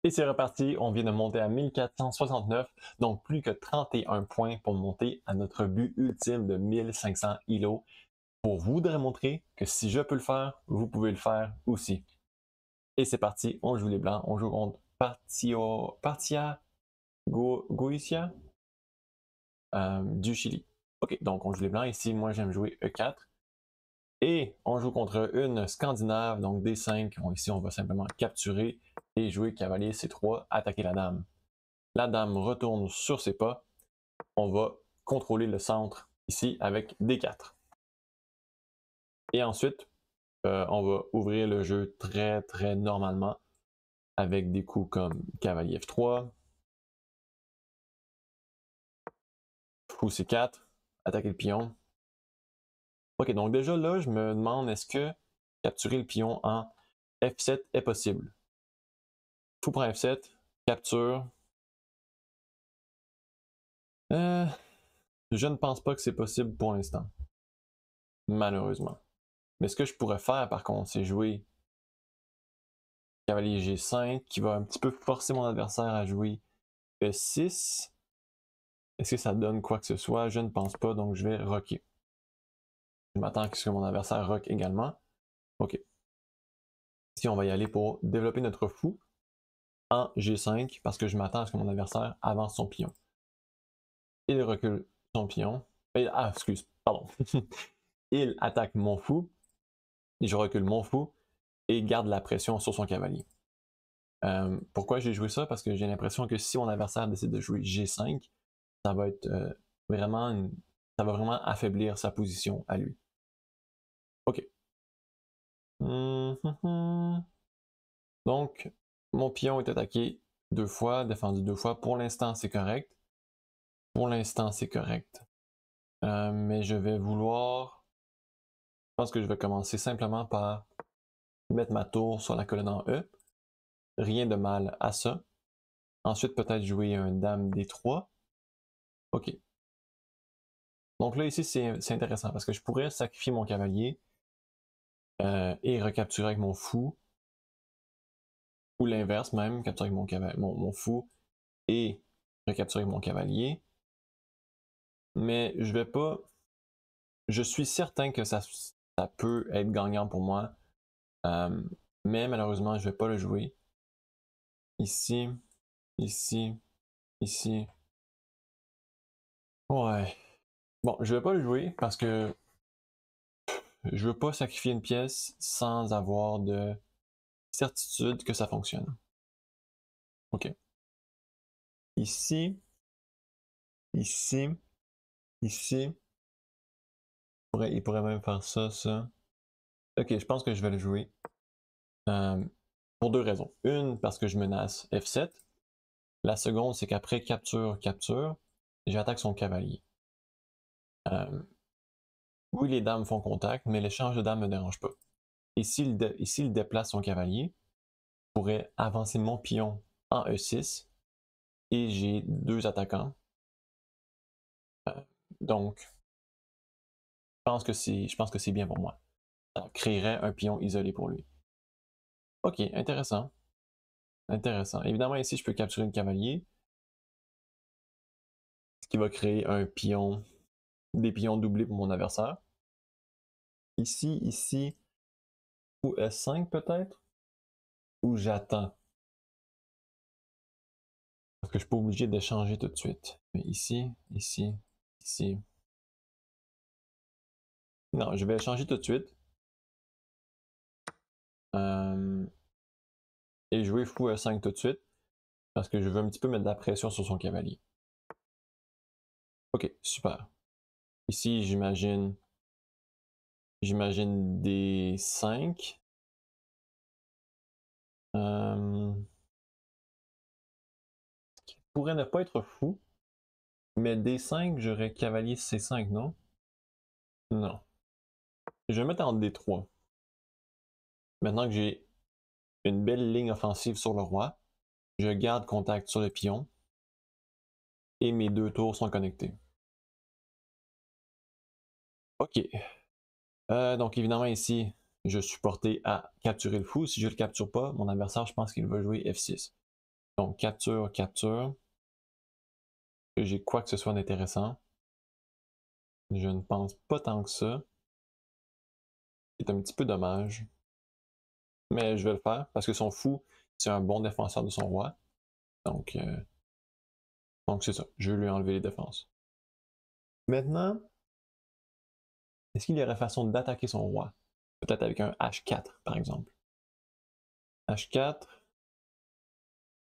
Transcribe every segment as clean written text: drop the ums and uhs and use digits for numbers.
Et c'est reparti, on vient de monter à 1469, donc plus que 31 points pour monter à notre but ultime de 1500 ILO pour vous démontrer que si je peux le faire, vous pouvez le faire aussi. Et c'est parti, on joue les blancs, on joue contre Partia Goitia du Chili. Ok, donc on joue les blancs ici, moi j'aime jouer E4. Et on joue contre une Scandinave, donc D5. Ici, on va simplement capturer et jouer cavalier C3, attaquer la dame. La dame retourne sur ses pas. On va contrôler le centre ici avec D4. Et ensuite, on va ouvrir le jeu très normalement avec des coups comme cavalier F3, fou C4, attaquer le pion. Ok, donc déjà là, je me demande est-ce que capturer le pion en F7 est possible. Fou prend F7, capture. Je ne pense pas que c'est possible pour l'instant, malheureusement. Mais ce que je pourrais faire par contre, c'est jouer cavalier G5 qui va un petit peu forcer mon adversaire à jouer E6. Est-ce que ça donne quoi que ce soit? Je ne pense pas, donc je vais rocker. Je m'attends à ce que mon adversaire rock également. Ok. Ici, on va y aller pour développer notre fou en G5 parce que je m'attends à ce que mon adversaire avance son pion. Il recule son pion. Excuse, pardon. Il attaque mon fou. Et je recule mon fou et garde la pression sur son cavalier. Pourquoi j'ai joué ça? Parce que j'ai l'impression que si mon adversaire décide de jouer G5, ça va être ça va vraiment affaiblir sa position à lui. Ok. Donc, mon pion est attaqué 2 fois, défendu 2 fois. Pour l'instant, c'est correct. Pour l'instant, c'est correct. Mais je vais vouloir... Je pense que je vais commencer simplement par mettre ma tour sur la colonne en E. Rien de mal à ça. Ensuite, peut-être jouer un dame D3. Ok. Donc là, ici, c'est intéressant parce que je pourrais sacrifier mon cavalier et recapturer avec mon fou. Ou l'inverse même, capturer avec mon fou et recapturer avec mon cavalier. Mais je vais pas... Je suis certain que ça peut être gagnant pour moi. Mais malheureusement, je vais pas le jouer. Ici, ici, ici. Ouais. Bon, je vais pas le jouer parce que je veux pas sacrifier une pièce sans avoir de certitude que ça fonctionne. Ok. Ici, ici, ici. Il pourrait même faire ça, ça. Ok, je pense que je vais le jouer. Pour 2 raisons. Une, parce que je menace F7. La seconde, c'est qu'après capture, j'attaque son cavalier. Oui, les dames font contact, mais l'échange de dames ne me dérange pas. Et s'il déplace son cavalier, je pourrais avancer mon pion en E6 et j'ai 2 attaquants. Donc, je pense que c'est bien pour moi. Ça créerait un pion isolé pour lui. Ok, intéressant. Intéressant. Évidemment, ici, je peux capturer le cavalier, ce qui va créer un pion, des pions doublés pour mon adversaire. Ici, ou S5 peut-être, ou j'attends. Parce que je suis pas obligé d'échanger tout de suite. Mais ici. Non, je vais échanger tout de suite. Et jouer fou E5 tout de suite. Parce que je veux un petit peu mettre de la pression sur son cavalier. Ok, super. Ici, j'imagine des 5. Qui pourrait ne pas être fou. Mais D5, j'aurais cavalier C5, non? Non. Je vais mettre en D3. Maintenant que j'ai une belle ligne offensive sur le roi, je garde contact sur le pion. Et mes 2 tours sont connectés. Ok. Donc évidemment ici, je suis porté à capturer le fou. Si je ne le capture pas, mon adversaire, je pense qu'il va jouer F6. Donc capture, capture. J'ai quoi que ce soit d'intéressant. Je ne pense pas tant que ça. C'est un petit peu dommage. Mais je vais le faire parce que son fou, c'est un bon défenseur de son roi. Donc c'est ça. Je vais lui enlever les défenses. Maintenant, est-ce qu'il y aurait façon d'attaquer son roi? Peut-être avec un H4, par exemple. H4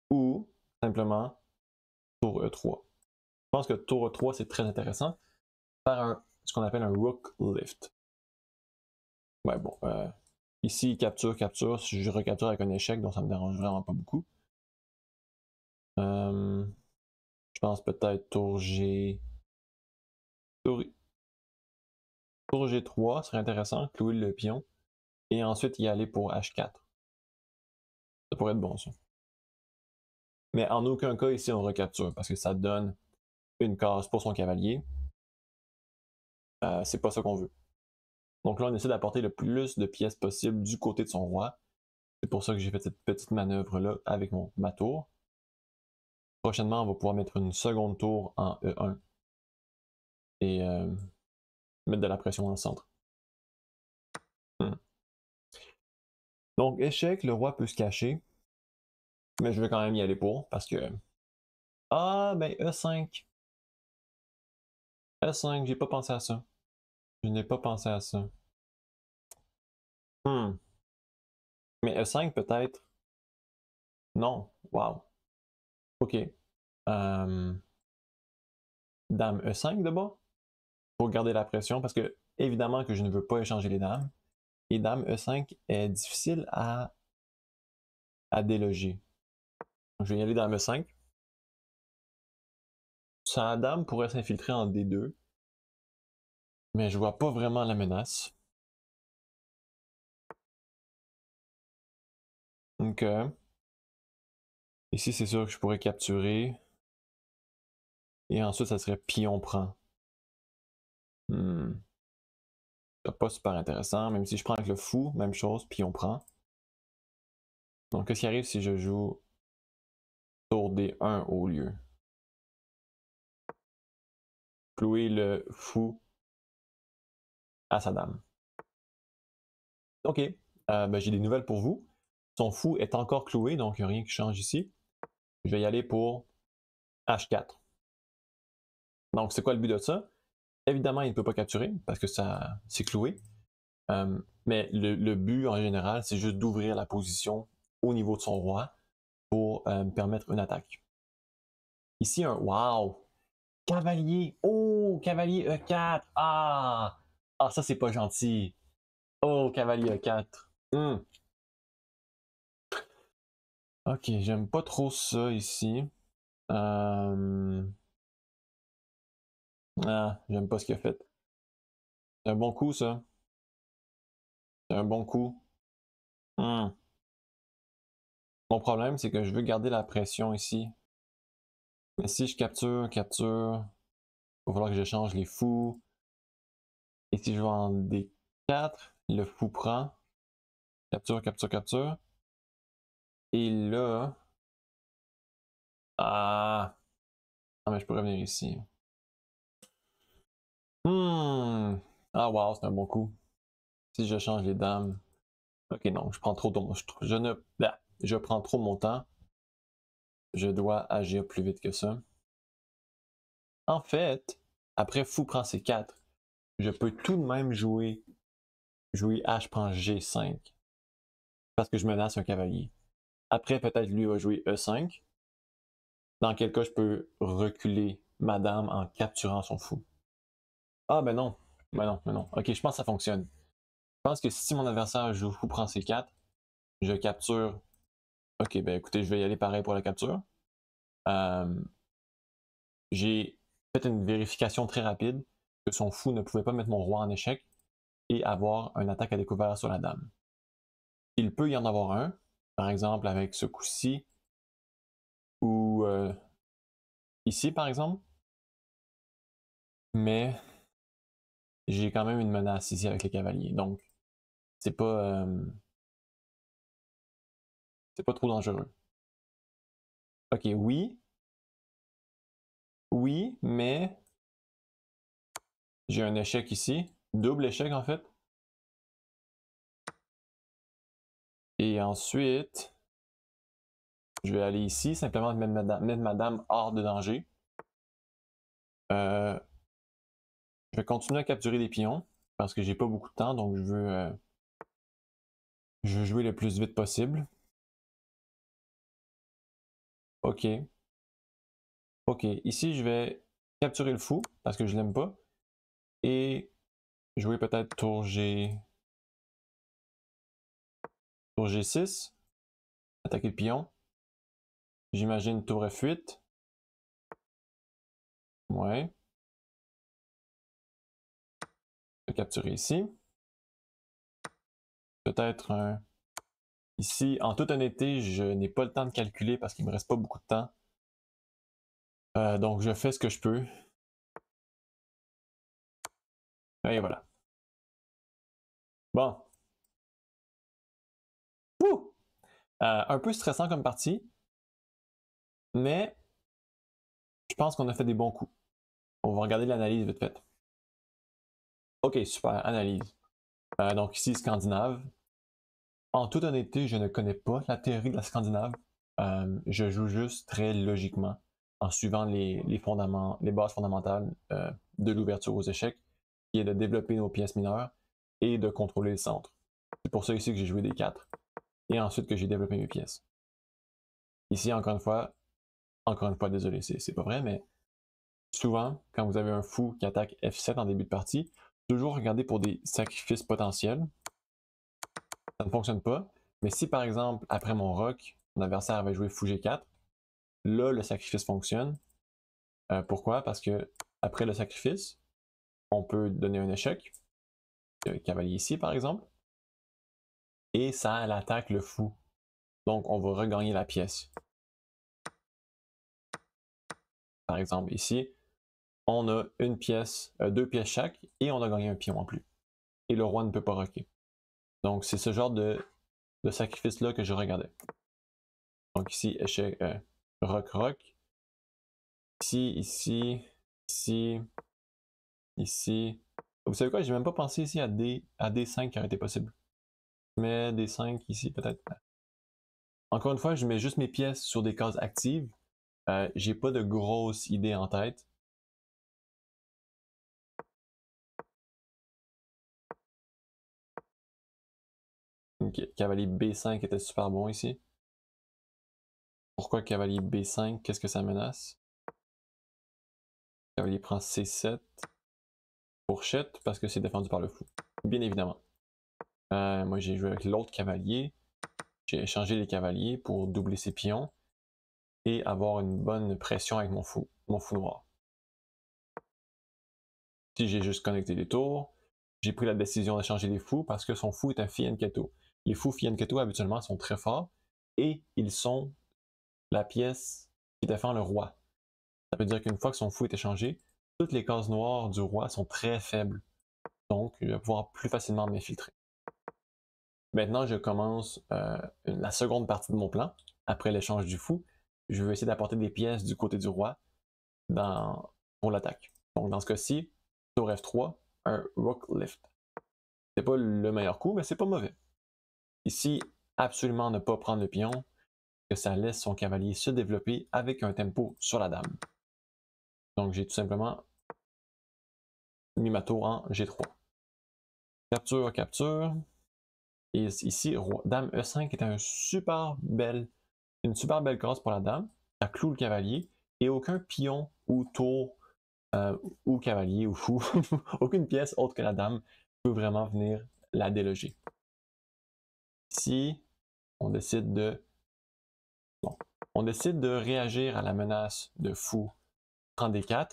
ou simplement tour E3. Je pense que tour E3, c'est très intéressant. Faire ce qu'on appelle un rook lift. Ouais, bon. Ici, capture, capture. Si je recapture avec un échec, donc ça me dérange vraiment pas beaucoup. Je pense peut-être tour G. Tour G3 serait intéressant, clouer le pion. Et ensuite y aller pour H4. Ça pourrait être bon, ça. Mais en aucun cas, ici, on recapture, parce que ça donne une case pour son cavalier. C'est pas ça qu'on veut. Donc là, on essaie d'apporter le plus de pièces possible du côté de son roi. C'est pour ça que j'ai fait cette petite manœuvre-là avec ma tour. Prochainement, on va pouvoir mettre une seconde tour en E1 et mettre de la pression dans le centre. Donc, échec, le roi peut se cacher, mais je vais quand même y aller pour, parce que... Ah, ben E5. E5, j'ai pas pensé à ça. Je n'ai pas pensé à ça. Mais E5 peut-être. Non. Wow. Ok. Dame E5 de bas. Pour garder la pression, parce que évidemment que je ne veux pas échanger les dames. Et dame E5 est difficile à déloger. Donc, je vais y aller dame E5. Sa dame pourrait s'infiltrer en D2. Mais je vois pas vraiment la menace. Donc, ici, c'est sûr que je pourrais capturer. Et ensuite, ça serait pion prend. C'est pas super intéressant. Même si je prends avec le fou, même chose, pion prend. Donc, qu'est-ce qui arrive si je joue tour D1 au lieu? Clouer le fou à sa dame. Ok, ben, j'ai des nouvelles pour vous. Son fou est encore cloué, donc il n'y a rien qui change ici. Je vais y aller pour H4. Donc, c'est quoi le but de ça? Évidemment, il ne peut pas capturer parce que ça c'est cloué. Mais le but en général, c'est juste d'ouvrir la position au niveau de son roi pour me permettre une attaque. Ici, un wow! Cavalier! Oh! Cavalier E4! Ah! Ah, ça, c'est pas gentil. Oh, cavalier E4. Ok, j'aime pas trop ça ici. J'aime pas ce qu'il a fait. C'est un bon coup, ça. C'est un bon coup. Mon problème, c'est que je veux garder la pression ici. Mais si je capture, capture, il va falloir que j'échange les fous. Et si je vais en D4, le fou prend. Capture, capture, capture. Et là... Ah! Ah, mais je pourrais venir ici. Ah, wow, c'est un bon coup. Si je change les dames. Ok, non, je prends trop de... je prends trop mon temps. Je dois agir plus vite que ça. En fait, après fou prend C4, je peux tout de même jouer H prend G5 parce que je menace un cavalier. Après, peut-être lui va jouer E5, dans quel cas je peux reculer ma dame en capturant son fou. Ah ben non, ben non, ben non. Ok, je pense que ça fonctionne. Je pense que si mon adversaire joue fou prend C4, je capture. Ok, ben écoutez, je vais y aller pareil pour la capture. J'ai fait une vérification très rapide que son fou ne pouvait pas mettre mon roi en échec et avoir une attaque à découvert sur la dame. Il peut y en avoir un, par exemple avec ce coup-ci, ou ici par exemple, mais j'ai quand même une menace ici avec les cavaliers, donc c'est pas, c'est pas trop dangereux. Ok, oui. Oui, mais j'ai un échec ici. Double échec en fait. Et ensuite, je vais aller ici, simplement mettre ma dame hors de danger. Je vais continuer à capturer des pions parce que j'ai pas beaucoup de temps, donc je veux jouer le plus vite possible. Ok. Ok, ici je vais capturer le fou parce que je l'aime pas. Et jouer peut-être tour G6. Attaquer le pion. J'imagine tour F8. Ouais. Je vais capturer ici. Peut-être un. Ici, en toute honnêteté, je n'ai pas le temps de calculer parce qu'il me reste pas beaucoup de temps. Donc je fais ce que je peux. Et voilà. Bon. Ouh! Un peu stressant comme partie, mais je pense qu'on a fait des bons coups. On va regarder l'analyse vite fait. Ok, super, analyse. Donc ici, Scandinave. En toute honnêteté, je ne connais pas la théorie de la Scandinave. Je joue juste très logiquement, en suivant les bases fondamentales de l'ouverture aux échecs, qui est de développer nos pièces mineures et de contrôler le centre. C'est pour ça ici que j'ai joué des 4. Et ensuite que j'ai développé mes pièces. Ici, encore une fois, désolé, c'est pas vrai, mais souvent, quand vous avez un fou qui attaque F7 en début de partie, toujours regarder pour des sacrifices potentiels. Ça ne fonctionne pas. Mais si par exemple, après mon roc, mon adversaire avait joué fou G4, là, le sacrifice fonctionne. Pourquoi? Parce que après le sacrifice, on peut donner un échec, cavalier ici par exemple, et ça l'attaque le fou. Donc on va regagner la pièce. Par exemple ici, on a une pièce, deux pièces chaque, et on a gagné un pion en plus. Et le roi ne peut pas rocker. Donc c'est ce genre de sacrifice-là que je regardais. Donc ici, échec, roc, roc. Ici, ici. Vous savez quoi, j'ai même pas pensé ici à D5 qui aurait été possible. Mais D5 ici, peut-être. Encore une fois, je mets juste mes pièces sur des cases actives. J'ai pas de grosses idées en tête. Ok, cavalier B5 était super bon ici. Pourquoi cavalier B5? Qu'est-ce que ça menace? Cavalier prend C7. Fourchette, parce que c'est défendu par le fou. Bien évidemment. Moi, j'ai joué avec l'autre cavalier. J'ai échangé les cavaliers pour doubler ses pions et avoir une bonne pression avec mon fou noir. Si j'ai juste connecté les tours, j'ai pris la décision d'échanger les fous parce que son fou est un Fianchetto. Les fous Fianchetto habituellement sont très forts et ils sont la pièce qui défend le roi. Ça veut dire qu'une fois que son fou est échangé, toutes les cases noires du roi sont très faibles. Donc, je vais pouvoir plus facilement m'infiltrer. Maintenant, je commence la seconde partie de mon plan. Après l'échange du fou, je vais essayer d'apporter des pièces du côté du roi pour l'attaque. Donc, dans ce cas-ci, tour F3, un rook lift. C'est pas le meilleur coup, mais c'est pas mauvais. Ici, absolument ne pas prendre le pion, que ça laisse son cavalier se développer avec un tempo sur la dame. Donc, j'ai tout simplement mis ma tour en G3. Capture, capture. Et ici, dame E5 est une super belle case pour la dame. Ça cloue le cavalier et aucun pion ou tour ou cavalier ou fou, aucune pièce autre que la dame peut vraiment venir la déloger. Ici, on décide de réagir à la menace de fou prend D4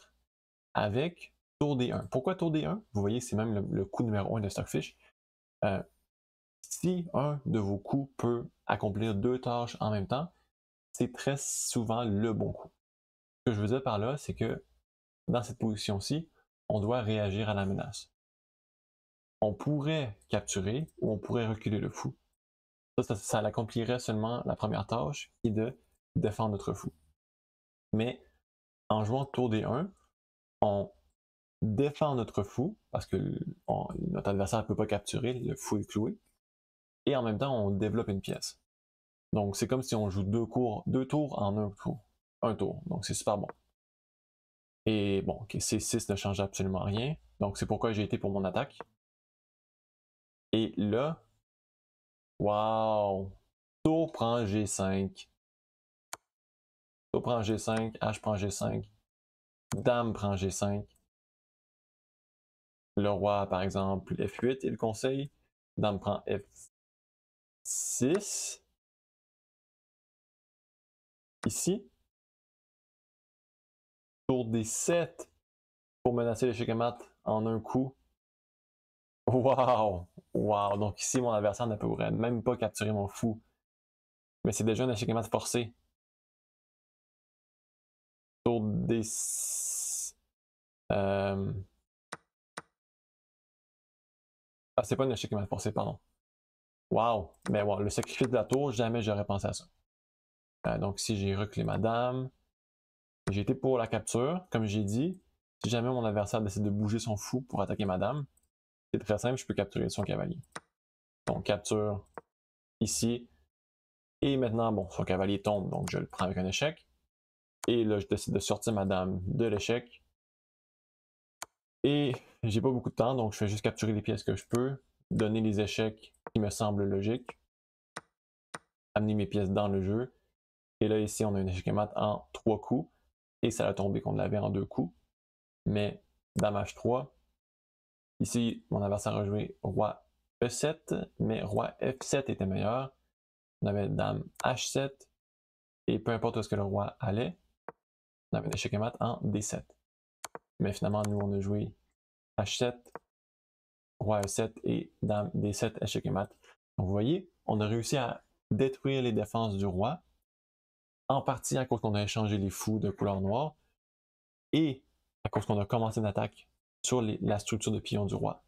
avec tour D1. Pourquoi tour D1? Vous voyez, c'est même le coup numéro 1 de Stockfish. Si un de vos coups peut accomplir deux tâches en même temps, c'est très souvent le bon coup. Ce que je veux dire par là, c'est que dans cette position-ci, on doit réagir à la menace. On pourrait capturer ou on pourrait reculer le fou. Ça l'accomplirait seulement la première tâche qui est de défendre notre fou. Mais en jouant tour D1, on défend notre fou, parce que notre adversaire ne peut pas capturer, le fou est cloué, et en même temps, on développe une pièce. Donc, c'est comme si on joue deux tours en un tour. Donc, c'est super bon. Et bon, ok, C6 ne change absolument rien. Donc, c'est pourquoi j'ai été pour mon attaque. Et là, wow! Tour prend G5. Tour prend G5, H prend G5, Dame prend G5. Le roi, par exemple, F8, il conseille. Dame prend F6. Ici. Tour D7 pour menacer l'échec et mat en un coup. Wow! Wow! Donc ici, mon adversaire ne pourrait même pas capturer mon fou. Mais c'est déjà un échec et mat forcé. Tour D... Ah, c'est pas un échec et mat forcé, pardon. Wow! Mais wow, le sacrifice de la tour, jamais j'aurais pensé à ça. Donc ici, j'ai reculé ma dame. J'ai été pour la capture, comme j'ai dit. Si jamais mon adversaire décide de bouger son fou pour attaquer ma dame, c'est très simple, je peux capturer son cavalier. Donc capture ici. Et maintenant, bon, son cavalier tombe, donc je le prends avec un échec. Et là, je décide de sortir ma dame de l'échec. Et j'ai pas beaucoup de temps, donc je fais juste capturer les pièces que je peux, donner les échecs qui me semblent logiques, amener mes pièces dans le jeu. Et là, ici, on a un échec et mat en 3 coups. Et ça a tombé qu'on l'avait en 2 coups. Mais dame H3. Ici, mon adversaire a joué roi E7, mais roi F7 était meilleur. On avait dame H7. Et peu importe où est-ce que le roi allait, on avait un échec et mat en D7. Mais finalement, nous, on a joué H7, roi E7 et dame D7, échec et mat. Donc vous voyez, on a réussi à détruire les défenses du roi, en partie à cause qu'on a échangé les fous de couleur noire, et à cause qu'on a commencé une attaque sur la structure de pion du roi.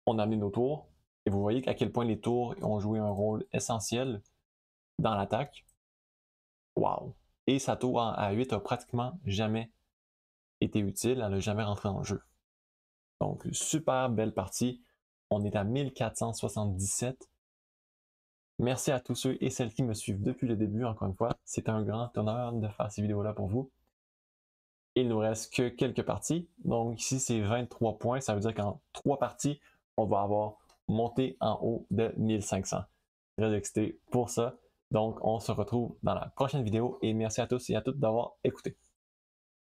On a amené nos tours, et vous voyez à quel point les tours ont joué un rôle essentiel dans l'attaque. Wow! Et sa tour en A8 a pratiquement jamais été utile, elle n'a jamais rentré en jeu. Donc, super belle partie. On est à 1477. Merci à tous ceux et celles qui me suivent depuis le début, encore une fois. C'est un grand honneur de faire ces vidéos-là pour vous. Il ne nous reste que quelques parties. Donc ici, c'est 23 points. Ça veut dire qu'en 3 parties, on va avoir monté en haut de 1500. Très excité pour ça. Donc, on se retrouve dans la prochaine vidéo et merci à tous et à toutes d'avoir écouté.